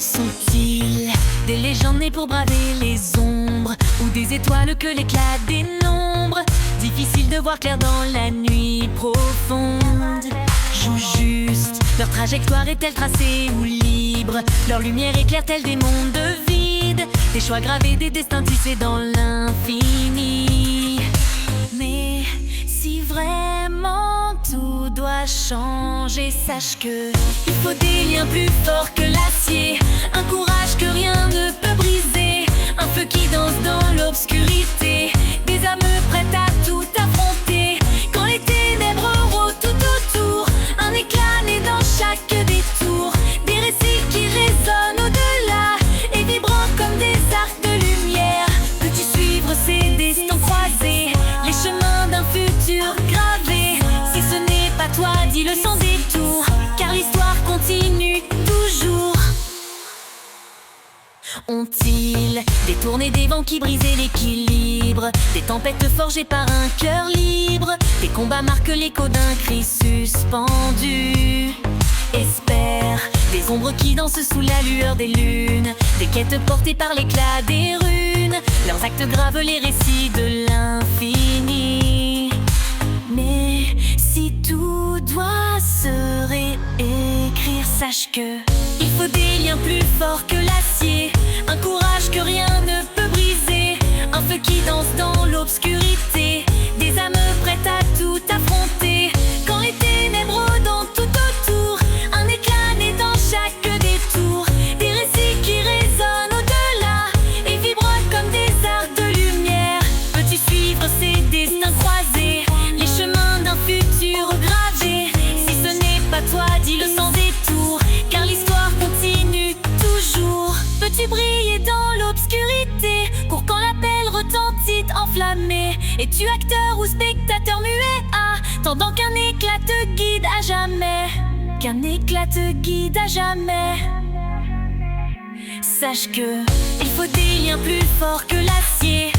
Sont-ils des légendes nées pour braver les ombres, ou des étoiles que l'éclat dénombre? Difficile de voir clair dans la nuit profonde. Joue juste, leur trajectoire est-elle tracée ou libre? Leur lumière éclaire-t-elle des mondes vides? Des choix gravés, des destins tissés dans l'infini. Mais si vraiment tout doit changer, sache que il faut des liens plus forts que l'acier, un courage que rien ne peut briser, un feu qui danse dans l'obscurité, des âmes prêtes à tout affronter. Quand les ténèbres rôdent tout autour, un éclat naît dans chaque détour, des récits qui résonnent au-delà et vibrant comme des arcs de lumière. Peux-tu suivre ces destins croisés, les chemins d'un futur gravé? Si ce n'est pas toi, dis-le sans détour, car l'histoire continue toujours. Ont-ils détourné des vents qui brisaient l'équilibre, des tempêtes forgées par un cœur libre, des combats marquent l'écho d'un cri suspendu? Espère des ombres qui dansent sous la lueur des lunes, des quêtes portées par l'éclat des runes, leurs actes gravent les récits de l'infini. Mais si tout doit se réécrire, sache que il faut des liens plus forts que l'acier, un courage que rien ne peut briser, un feu qui danse dans l'obscurité, des âmes prêtes à tout affronter. Quand les ténèbres rôdent tout autour, un éclat naît dans chaque détour, des récits qui résonnent au-delà et vibrent comme des arcs de lumière. Peux-tu suivre ces destins croisés, les chemins d'un futur gravé? Si ce n'est pas toi, dis-le sans détour, car l'histoire continue toujours. Peux-tu briller dans l'obscurité, cours quand l'appel retentit enflammé? Es-tu acteur ou spectateur muet? Attendant qu'un éclat te guide à jamais, qu'un éclat te guide à jamais. Sache que il faut des liens plus forts que l'acier,